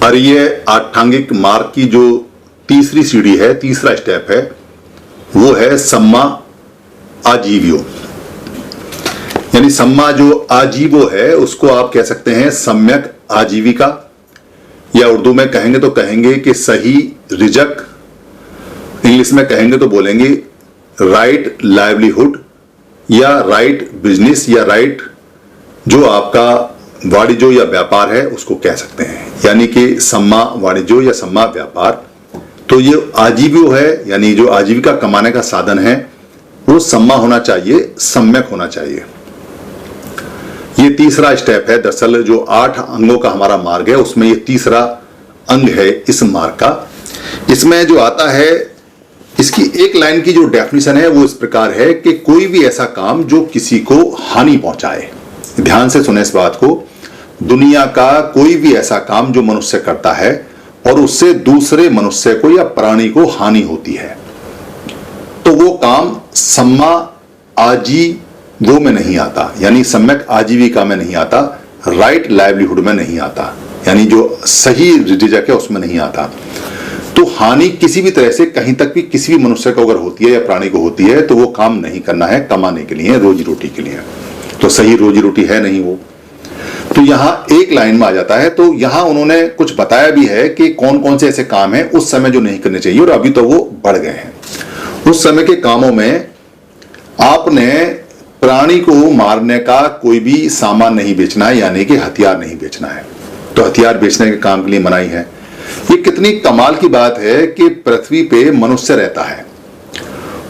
और ये आष्टांगिक मार्ग की जो तीसरी सीढ़ी है, तीसरा स्टेप है, वो है सम्मा आजीवियो। यानी सम्मा जो आजीवो है उसको आप कह सकते हैं सम्यक आजीविका, या उर्दू में कहेंगे तो कहेंगे कि सही रिजक, इंग्लिश में कहेंगे तो बोलेंगे राइट लाइवलीहुड या राइट बिजनेस या राइट जो आपका वाणिज्य या व्यापार है उसको कह सकते हैं। यानी कि सम्मा वाणिज्य या सम्मा व्यापार, तो ये आजीवियो है, यानी जो आजीविका कमाने का साधन है वो सम्मा होना चाहिए, सम्यक होना चाहिए। ये तीसरा स्टेप है। दरअसल जो 8 अंगों का हमारा मार्ग है उसमें ये तीसरा अंग है इस मार्ग का। इसमें जो आता है, इसकी एक लाइन की जो डेफिनेशन है वो इस प्रकार है कि कोई भी ऐसा काम जो किसी को हानि पहुंचाए। ध्यान से सुने इस बात को। दुनिया का कोई भी ऐसा काम जो मनुष्य करता है और उससे दूसरे मनुष्य को या प्राणी को हानि होती है, तो वो काम सम्मा आजीवो में नहीं आता, यानी सम्यक आजीविका में नहीं आता, राइट लाइवलीहुड में नहीं आता, यानी जो सही रिजक है उसमें नहीं आता। तो हानि किसी भी तरह से कहीं तक भी किसी भी मनुष्य को अगर होती है या प्राणी को होती है तो वो काम नहीं करना है, कमाने के लिए, रोजी रोटी के लिए। तो सही रोजी रोटी है नहीं वो। तो यहां एक लाइन में आ जाता है। तो यहां उन्होंने कुछ बताया भी है कि कौन कौन से ऐसे काम हैं उस समय जो नहीं करने चाहिए, और अभी तो वो बढ़ गए हैं। उस समय के कामों में आपने प्राणी को मारने का कोई भी सामान नहीं बेचना है, यानी कि हथियार नहीं बेचना है। तो हथियार बेचने के काम के लिए मनाही है। ये कितनी कमाल की बात है कि पृथ्वी पे मनुष्य रहता है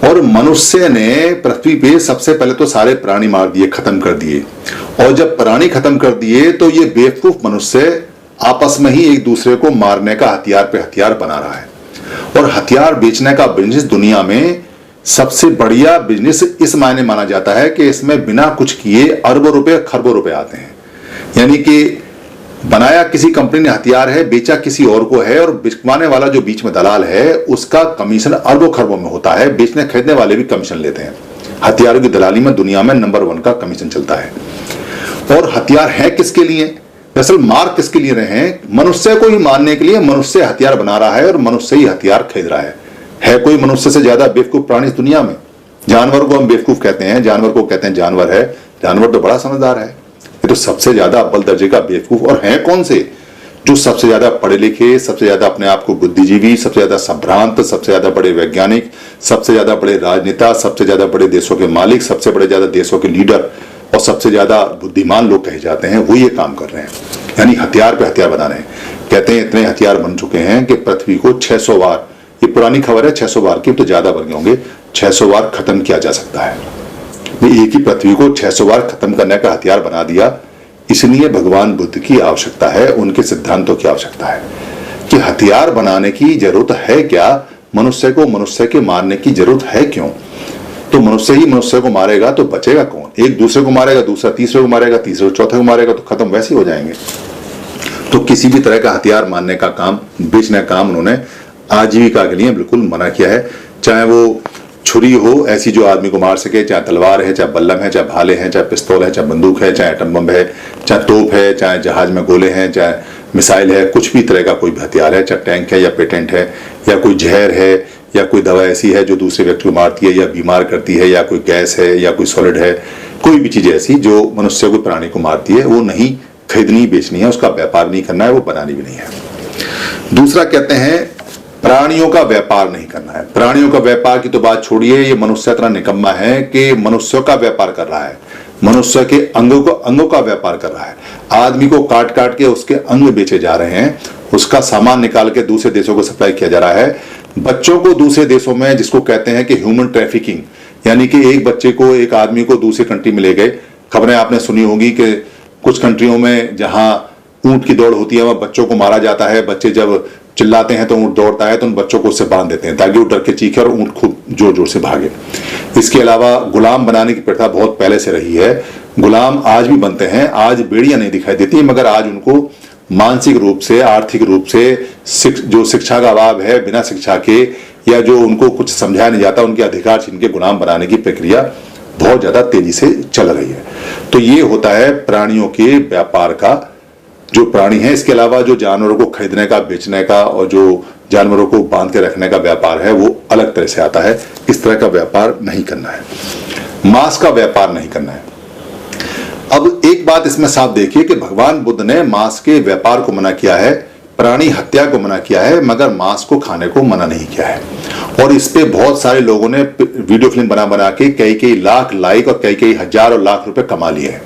और मनुष्य ने पृथ्वी पे सबसे पहले तो सारे प्राणी मार दिए, खत्म कर दिए, और जब प्राणी खत्म कर दिए तो ये बेवकूफ मनुष्य आपस में ही एक दूसरे को मारने का हथियार पे हथियार बना रहा है। और हथियार बेचने का बिजनेस दुनिया में सबसे बढ़िया बिजनेस इस मायने माना जाता है कि इसमें बिना कुछ किए अरबों रुपए खरबों रुपए आते हैं। यानी कि बनाया किसी कंपनी ने हथियार है, बेचा किसी और को है, और बिकवाने वाला जो बीच में दलाल है उसका कमीशन अरबों खरबों में होता है। बेचने खरीदने वाले भी कमीशन लेते हैं। हथियारों की दलाली में दुनिया में नंबर 1 का कमीशन चलता है। और हथियार है किसके लिए? दरअसल मार किसके लिए रहे हैं? मनुष्य को ही मारने के लिए मनुष्य हथियार बना रहा है और मनुष्य ही हथियार खरीद रहा है। कोई मनुष्य से ज्यादा बेवकूफ प्राणी इस दुनिया में? जानवर को हम बेवकूफ कहते हैं, जानवर को कहते हैं जानवर है, जानवर तो बड़ा समझदार है। ये तो सबसे ज्यादा अव्वल दर्जे का बेवकूफ। और हैं कौन से? जो सबसे ज्यादा पढ़े लिखे, सबसे ज्यादा अपने आप को बुद्धिजीवी, सबसे ज्यादा संभ्रांत, सबसे ज्यादा बड़े वैज्ञानिक, सबसे ज्यादा बड़े राजनेता, सबसे ज्यादा बड़े देशों के मालिक, सबसे बड़े ज्यादा देशों के लीडर और सबसे ज्यादा बुद्धिमान लोग कहे जाते हैं, वो ये काम कर रहे हैं। यानी हथियार पे हथियार बना रहे हैं। कहते हैं इतने हथियार बन चुके हैं कि पृथ्वी को 600 बार, ये पुरानी खबर है, 600 बार की, तो ज्यादा बन गए होंगे, 600 बार खत्म किया जा सकता है। एक ही पृथ्वी को 600 बार खत्म करने का हथियार बना दिया। इसलिए भगवान बुद्ध की आवश्यकता है, उनके सिद्धांतों की आवश्यकता है कि हथियार बनाने की जरूरत है क्या? मनुष्य को मनुष्य के मारने की जरूरत है क्यों? तो मनुष्य ही मनुष्य को मारेगा तो बचेगा कौन? एक दूसरे को मारेगा, दूसरा तीसरे को मारेगा, तीसरे को चौथे को मारेगा, तो खत्म वैसे हो जाएंगे। तो किसी भी तरह का हथियार मारने का काम, बेचने का काम उन्होंने आजीविका के लिए बिल्कुल मना किया है। चाहे वो छुरी हो ऐसी जो आदमी को मार सके, चाहे तलवार है, चाहे बल्लम है, चाहे भाले हैं, चाहे पिस्तौल है, चाहे बंदूक है, चाहे एटम बम है, चाहे तोप है, चाहे जहाज में गोले हैं, चाहे मिसाइल है, कुछ भी तरह का कोई भी हथियार है, चाहे टैंक है या पेटेंट है या कोई जहर है या कोई दवा ऐसी है जो दूसरे व्यक्ति को मारती है या बीमार करती है, या कोई गैस है या कोई सॉलिड है, कोई भी चीज ऐसी जो मनुष्य को, प्राणी को मारती है, वो नहीं खरीदनी बेचनी है, उसका व्यापार नहीं करना है, वो बनानी भी नहीं है। दूसरा कहते हैं प्राणियों का व्यापार नहीं करना है। प्राणियों का व्यापार की तो बात छोड़िए, ये मनुष्य इतना निकम्मा है कि मनुष्यों का व्यापार कर रहा है, मनुष्य के अंगों का व्यापार कर रहा है। आदमी को काट काट के उसके अंग बेचे जा रहे हैं, उसका सामान निकाल के दूसरे देशों को सप्लाई किया जा रहा है। बच्चों को दूसरे देशों में, जिसको कहते हैं कि ह्यूमन ट्रैफिकिंग, यानी कि एक बच्चे को, एक आदमी को दूसरी कंट्री में ले गए। खबरें आपने सुनी होगी कि कुछ कंट्रियों में जहां ऊंट की दौड़ होती है वहां बच्चों को मारा जाता है। बच्चे जब चिल्लाते हैं तो ऊंट दौड़ता है, तो उन बच्चों को उससे बांध देते हैं ताकि वो डर के चीखे और ऊंट खूब जोर जोर से भागे। इसके अलावा गुलाम बनाने की प्रथा बहुत पहले से रही है। गुलाम आज भी बनते हैं, आज बेड़ियां नहीं दिखाई देती, मगर आज उनको मानसिक रूप से, आर्थिक रूप से जो शिक्षा का अभाव है, बिना शिक्षा के, या जो उनको कुछ समझाया नहीं जाता, उनके अधिकार छीन के गुलाम बनाने की प्रक्रिया बहुत ज्यादा तेजी से चल रही है। तो ये होता है प्राणियों के व्यापार का, जो प्राणी है। इसके अलावा जो जानवरों को खरीदने का, बेचने का और जो जानवरों को बांध के रखने का व्यापार है वो अलग तरह से आता है। इस तरह का व्यापार नहीं करना है, मांस का व्यापार नहीं करना है। अब एक बात इसमें साफ देखिए कि भगवान बुद्ध ने मांस के व्यापार को मना किया है, प्राणी हत्या को मना किया है, मगर मांस को खाने को मना नहीं किया है। और इस पे बहुत सारे लोगों ने वीडियो फिल्म बना बना के कई लाख लाइक और कई हजार और लाख रुपए कमा लिए हैं।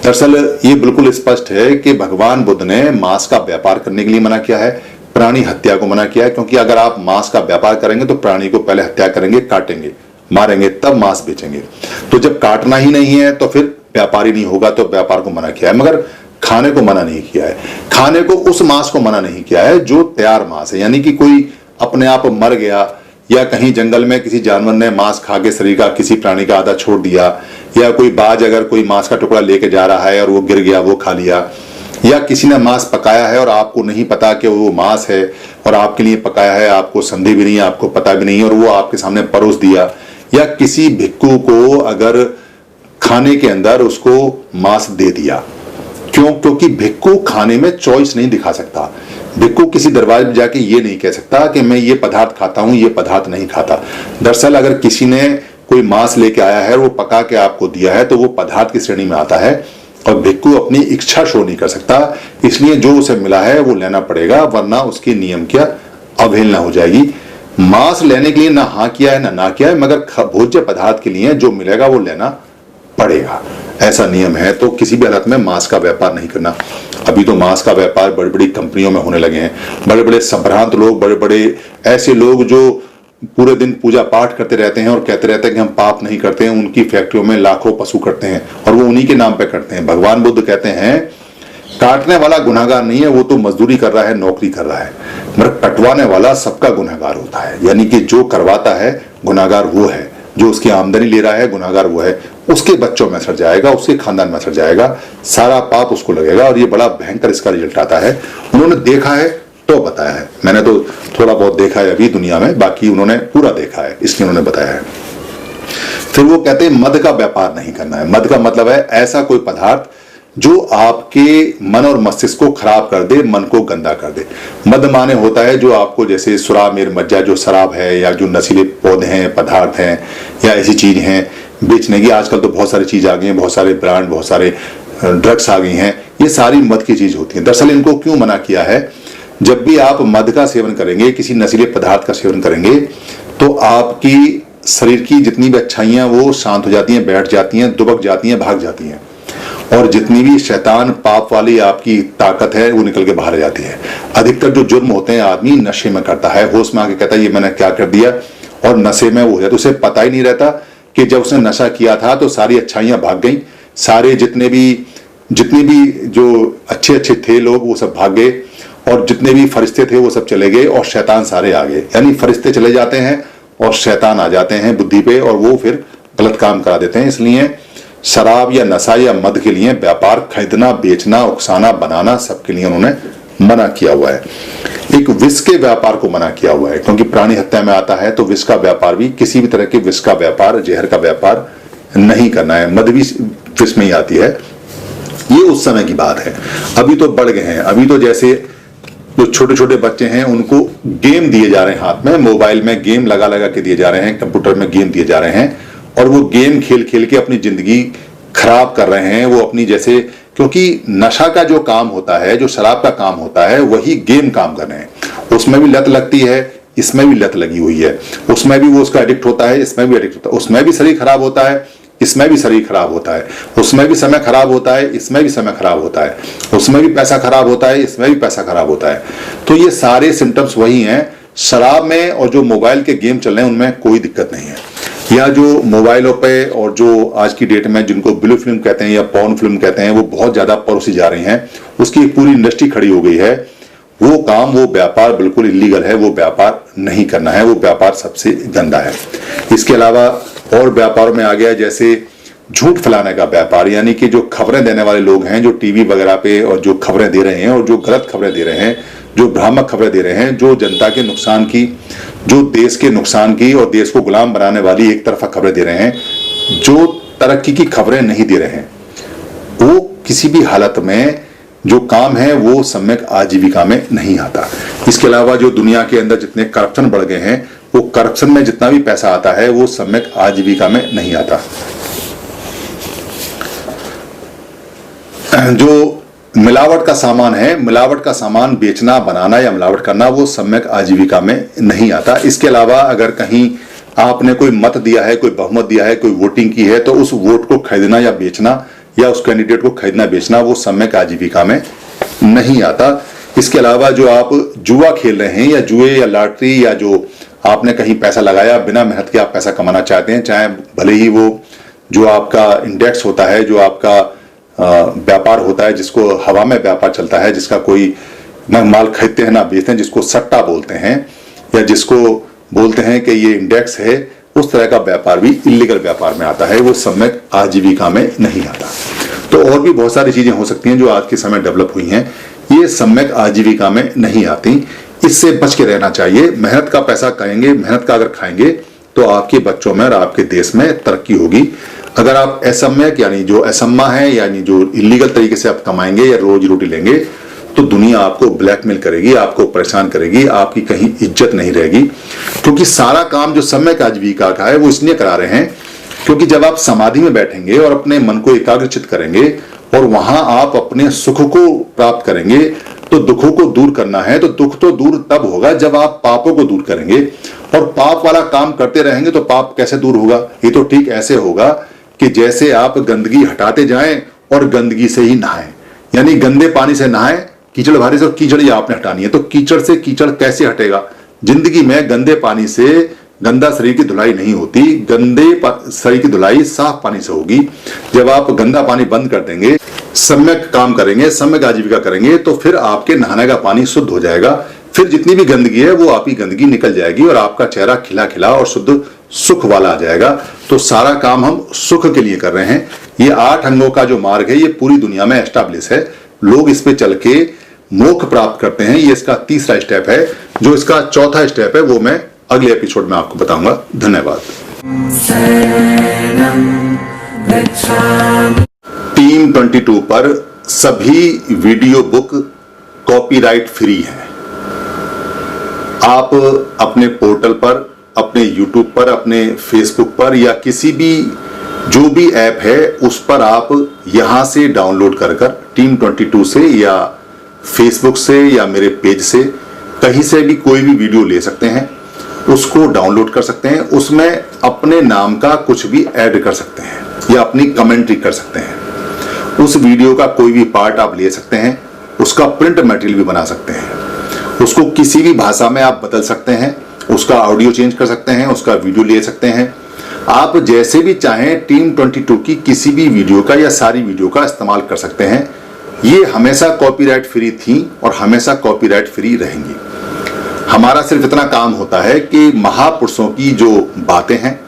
दरअसल ये बिल्कुल स्पष्ट है कि भगवान बुद्ध ने मांस का व्यापार करने के लिए मना किया है, प्राणी हत्या को मना किया है। क्योंकि अगर आप मांस का व्यापार करेंगे तो प्राणी को पहले हत्या करेंगे, काटेंगे, मारेंगे, तब मांस बेचेंगे। तो जब काटना ही नहीं है तो फिर व्यापार ही नहीं होगा, तो व्यापार को मना किया है, मगर खाने को मना नहीं किया है। खाने को उस मांस को मना नहीं किया है जो तैयार मांस है, यानी कि कोई अपने आप मर गया या कहीं जंगल में किसी जानवर ने मांस खा के शरीर का किसी प्राणी का आधा छोड़ दिया, या कोई बाज अगर कोई मांस का टुकड़ा लेके जा रहा है और वो गिर गया, वो खा लिया, या किसी ने मांस पकाया है और आपको नहीं पता कि वो मांस है और आपके लिए पकाया है, आपको संदेह भी नहीं है, आपको पता भी नहीं है, और वो आपके सामने परोस दिया। या किसी भिक्खु को अगर खाने के अंदर उसको मांस दे दिया, क्यों? क्योंकि भिक्खु खाने में चॉइस नहीं दिखा सकता। भिक्खु किसी दरबार में जाके ये नहीं कह सकता कि मैं ये पदार्थ खाता हूं, ये पदार्थ नहीं खाता। दरअसल अगर किसी ने कोई मांस लेके आया है और वो पका के आपको दिया है तो वो पदार्थ की श्रेणी में आता है, और भिक्खु अपनी इच्छा शो नहीं कर सकता। इसलिए जो उसे मिला है वो लेना पड़ेगा, वरना उसके नियम की अवहेलना हो जाएगी। मांस लेने के लिए ना हाँ किया है ना किया है, मगर भोज्य पदार्थ के लिए जो मिलेगा वो लेना पड़ेगा, ऐसा नियम है। तो किसी भी हालत में मांस का व्यापार नहीं करना। अभी तो मांस का व्यापार बड़ी बड़ी कंपनियों में होने लगे हैं। बड़े बड़े संभ्रांत लोग, बड़े बड़े ऐसे लोग जो पूरे दिन पूजा पाठ करते रहते हैं और कहते रहते हैं कि हम पाप नहीं करते हैं, उनकी फैक्ट्रियों में लाखों पशु करते हैं और वो उन्हीं के नाम पे करते हैं। भगवान बुद्ध कहते हैं काटने वाला गुनाहगार नहीं है, वो तो मजदूरी कर रहा है, नौकरी कर रहा है, मगर कटवाने वाला सबका गुनाहगार होता है। यानी कि जो करवाता है गुनाहगार वो है, जो उसकी आमदनी ले रहा है गुनाहगार वो है। उसके बच्चों में असर जाएगा, उसके खानदान में असर जाएगा, सारा पाप उसको लगेगा, और ये बड़ा भयंकर इसका रिजल्ट आता है। उन्होंने देखा है तो बताया है, मैंने तो थोड़ा बहुत देखा है अभी दुनिया में, बाकी उन्होंने पूरा देखा है इसलिए उन्होंने बताया है। फिर वो कहते हैं मद का व्यापार नहीं करना है। मद का मतलब है ऐसा कोई पदार्थ जो आपके मन और मस्तिष्क को खराब कर दे, मन को गंदा कर दे। मद माने होता है जो आपको, जैसे सुरा मेर मज्जा जो शराब है, या जो नशीले पौधे हैं, पदार्थ हैं, या ऐसी चीज हैं बेचने की। आजकल तो बहुत सारी चीज आ गई हैं, बहुत सारे ब्रांड, बहुत सारे ड्रग्स आ गई हैं, ये सारी मद की चीज होती है। दरअसल इनको क्यों मना किया है? जब भी आप मद का सेवन करेंगे, किसी नशीले पदार्थ का सेवन करेंगे, तो आपकी शरीर की जितनी भी अच्छाइयां वो शांत हो जाती हैं, बैठ जाती हैं, दुबक जाती हैं, भाग जाती हैं, और जितनी भी शैतान पाप वाली आपकी ताकत है वो निकल के बाहर आ जाती है। अधिकतर जो जुर्म होते हैं आदमी नशे में करता है, होश में आके कहता है ये मैंने क्या कर दिया, और नशे में वो हो जाता है। उसे पता ही नहीं रहता कि जब उसने नशा किया था तो सारी अच्छाइयां भाग गई, सारे जितनी भी जो अच्छे थे लोग वो सब भाग गए, और जितने भी फरिश्ते थे वो सब चले गए, और शैतान सारे आ गए। यानी फरिश्ते चले जाते हैं और शैतान आ जाते हैं बुद्धि पे, और वो फिर गलत काम करा देते हैं। इसलिए शराब या नशा या मद के लिए व्यापार खरीदना, बेचना, उकसाना, बनाना, सबके लिए उन्होंने मना किया हुआ है। एक विष के व्यापार को मना किया हुआ है, क्योंकि प्राणी हत्या में आता है, तो विष का व्यापार भी, किसी भी तरह के विष का व्यापार, जहर का व्यापार नहीं करना है। मद भी विष में ही आती है। ये उस समय की बात है, अभी तो बढ़ गए हैं। अभी तो जैसे जो छोटे छोटे बच्चे हैं उनको गेम दिए जा रहे हैं हाथ में, मोबाइल में गेम लगा लगा के दिए जा रहे हैं, कंप्यूटर में गेम दिए जा रहे हैं, और वो गेम खेल खेल के अपनी जिंदगी खराब कर रहे हैं। वो अपनी, जैसे, क्योंकि नशा का जो काम होता है, जो शराब का काम होता है, वही गेम काम कर रहे हैं। उसमें भी लत लगती है, इसमें भी लत लगी हुई है, उसमें भी वो उसका एडिक्ट होता है, इसमें भी एडिक्ट होता है, उसमें भी शरीर खराब होता है, इसमें भी शरीर खराब होता है, उसमें भी समय खराब होता है, इसमें भी समय खराब होता है, उसमें भी पैसा खराब होता है, इसमें भी पैसा खराब होता है। तो ये सारे सिम्टम्स वही हैं। शराब में और जो मोबाइल के गेम चल रहे हैं उनमें कोई दिक्कत नहीं है, या जो मोबाइलों पे और जो आज की डेट में जिनको ब्लू फिल्म कहते हैं या पॉर्न फिल्म कहते हैं, वो बहुत ज्यादा परोसी जा रही हैं, उसकी पूरी इंडस्ट्री खड़ी हो गई है। वो काम, वो व्यापार बिल्कुल इलीगल है, वो व्यापार नहीं करना है, वो व्यापार सबसे गंदा है। इसके अलावा और व्यापारों में आ गया जैसे झूठ फैलाने का व्यापार, यानी कि जो खबरें देने वाले लोग हैं, जो टीवी वगैरह पे और जो खबरें दे रहे हैं और जो गलत खबरें दे रहे हैं, जो भ्रामक खबरें दे रहे हैं, जो जनता के नुकसान की, जो देश के नुकसान की और देश को गुलाम बनाने वाली एक तरफा खबरें दे रहे हैं, जो तरक्की की खबरें नहीं दे रहे हैं, वो किसी भी हालत में जो काम है वो सम्यक आजीविका में नहीं आता। इसके अलावा जो दुनिया के अंदर जितने करप्शन बढ़ गए हैं, वो करप्शन में जितना भी पैसा आता है वो सम्यक आजीविका में नहीं आता। जो मिलावट का सामान है, मिलावट का सामान बेचना, बनाना या मिलावट करना, वो सम्यक आजीविका में नहीं आता। इसके अलावा अगर कहीं आपने कोई मत दिया है, कोई बहुमत दिया है, कोई वोटिंग की है, तो उस वोट को खरीदना या बेचना या उस कैंडिडेट को खरीदना बेचना, वो सम्यक आजीविका में नहीं आता। इसके अलावा जो आप जुआ खेल रहे हैं या जुए या लॉटरी या जो आपने कहीं पैसा लगाया, बिना मेहनत के आप पैसा कमाना चाहते हैं, चाहे भले ही वो जो आपका इंडेक्स होता है, जो आपका व्यापार होता है, जिसको हवा में व्यापार चलता है, जिसका कोई न माल खरीदते हैं ना बेचते हैं, जिसको सट्टा बोलते हैं या जिसको बोलते हैं कि ये इंडेक्स है, उस तरह का व्यापार भी इलीगल व्यापार में आता है, वो सम्यक आजीविका में नहीं आता। तो और भी बहुत सारी चीजें हो सकती हैं जो आज के समय डेवलप हुई हैं, ये सम्यक आजीविका में नहीं आती। इससे बच के रहना चाहिए। मेहनत का पैसा खाएंगे, मेहनत का अगर खाएंगे तो आपके बच्चों में और आपके देश में तरक्की होगी। अगर आप असम्यक यानी जो असम्मा है, यानी जो इलीगल तरीके से आप कमाएंगे या रोजी रोटी लेंगे, तो दुनिया आपको ब्लैकमेल करेगी, आपको परेशान करेगी, आपकी कहीं इज्जत नहीं रहेगी। क्योंकि सारा काम जो सम्यक आजीविका का है वो इसलिए करा रहे हैं क्योंकि जब आप समाधि में बैठेंगे और अपने मन को एकाग्रचित करेंगे और वहां आप अपने सुख को प्राप्त करेंगे, तो दुखों को दूर करना है तो दुख तो दूर तब होगा जब आप पापों को दूर करेंगे। और पाप वाला काम करते रहेंगे तो पाप कैसे दूर होगा? ये तो ठीक ऐसे होगा कि जैसे आप गंदगी हटाते जाएं और गंदगी से ही नहाएं, यानी गंदे पानी से नहाएं, कीचड़ भारी से, और कीचड़ ही आपने हटानी है, तो कीचड़ से कीचड़ कैसे हटेगा? जिंदगी में गंदे पानी से गंदा शरीर की धुलाई नहीं होती, गंदे शरीर की धुलाई साफ पानी से होगी। जब आप गंदा पानी बंद कर देंगे, सम्यक काम करेंगे, सम्यक आजीविका करेंगे, तो फिर आपके नहाने का पानी शुद्ध हो जाएगा। फिर जितनी भी गंदगी है वो आपकी गंदगी निकल जाएगी और आपका चेहरा खिला खिला और शुद्ध सुख वाला आ जाएगा। तो सारा काम हम सुख के लिए कर रहे हैं। ये 8 अंगों का जो मार्ग है ये पूरी दुनिया में एस्टैब्लिश है, लोग इस पे चल के मोक्ष प्राप्त करते हैं। ये इसका तीसरा स्टेप है। जो इसका चौथा स्टेप है वो मैं अगले एपिसोड में आपको बताऊंगा। धन्यवाद। टीम 22 पर सभी वीडियो बुक कॉपीराइट फ्री हैं। आप अपने पोर्टल पर, अपने यूट्यूब पर, अपने फेसबुक पर या किसी भी जो भी ऐप है उस पर आप यहां से डाउनलोड कर कर टीम 22 से या फेसबुक से या मेरे पेज से कहीं से भी कोई भी वीडियो ले सकते हैं, उसको डाउनलोड कर सकते हैं। उसमें अपने नाम का कुछ भी ऐड कर सकते हैं या अपनी कमेंट्री कर सकते हैं। उस वीडियो का कोई भी पार्ट आप ले सकते हैं, उसका प्रिंट मटेरियल भी बना सकते हैं, उसको किसी भी भाषा में आप बदल सकते हैं, उसका ऑडियो चेंज कर सकते हैं, उसका वीडियो ले सकते हैं। आप जैसे भी चाहें टीम 22 की किसी भी वीडियो का या सारी वीडियो का इस्तेमाल कर सकते हैं। ये हमेशा कॉपीराइट फ्री थी और हमेशा कॉपीराइट फ्री रहेंगी। हमारा सिर्फ इतना काम होता है कि महापुरुषों की जो बातें हैं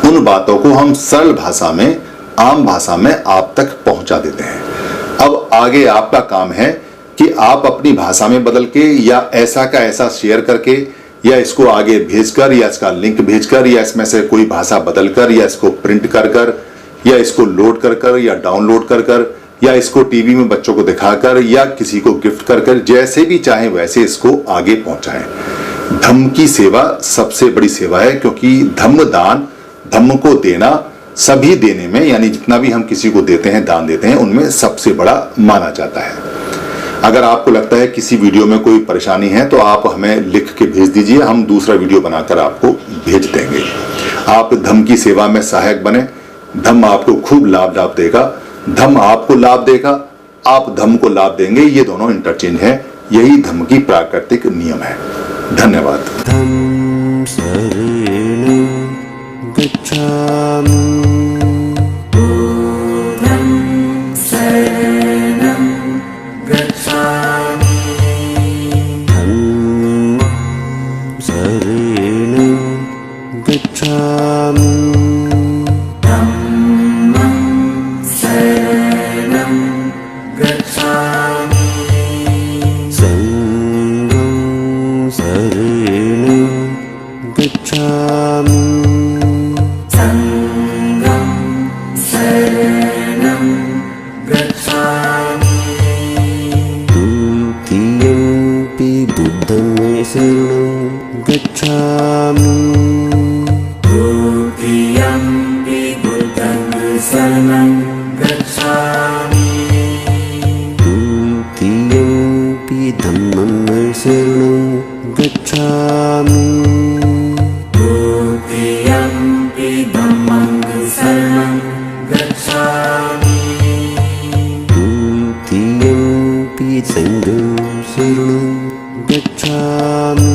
उन बातों को हम सरल भाषा में, आम भाषा में आप तक पहुंचा देते हैं। अब आगे आपका काम है कि आप अपनी भाषा में बदल के या ऐसा का ऐसा शेयर करके या इसको आगे भेजकर या इसका लिंक भेजकर या इसमें से कोई भाषा बदलकर या इसको प्रिंट कर कर या इसको लोड कर कर या डाउनलोड कर कर या इसको टीवी में बच्चों को दिखाकर या किसी को गिफ्ट कर कर, जैसे भी चाहे वैसे इसको आगे पहुंचाएं। धम्म की सेवा सबसे बड़ी सेवा है, क्योंकि धम्म दान, धम्म को देना सभी देने में, यानी जितना भी हम किसी को देते हैं, दान देते हैं, उनमें सबसे बड़ा माना जाता है। अगर आपको लगता है किसी वीडियो में कोई परेशानी है तो आप हमें लिख के भेज दीजिए, हम दूसरा वीडियो बनाकर आपको भेज देंगे। आप धम्म की सेवा में सहायक बने, धम्म आपको खूब लाभ देगा, धम्म आपको लाभ देगा, आप धम्म को लाभ देंगे, ये दोनों इंटरचेंज है। यही धम्म की प्राकृतिक नियम है। धन्यवाद। धम्म शरणं गच्छामि। गच्छामि संगं गच्छामि द्वितीयम्पि बुद्धं शरणं गच्छामि द्वितीयम्पि बुद्धं शरणं गच्छामि द्वितीयम्पि धम्मं शरणं गच्छामि द्वितीयम्पि धम्मं शरणं गच्छामि द्वितीयम्पि सङ्घं शरणं गच्छामि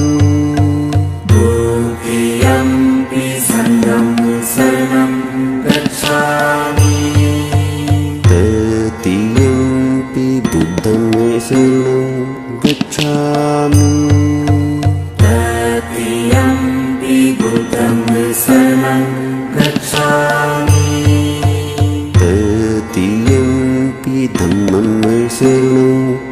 द्वितीयम्पि सङ्घं शरणं गच्छामि तृतीयम्पि बुद्धं शरणं गच्छामि तृतीयम्पि बुद्धं शरणं गच्छामि तृतीयम्पि धम्मं शरणं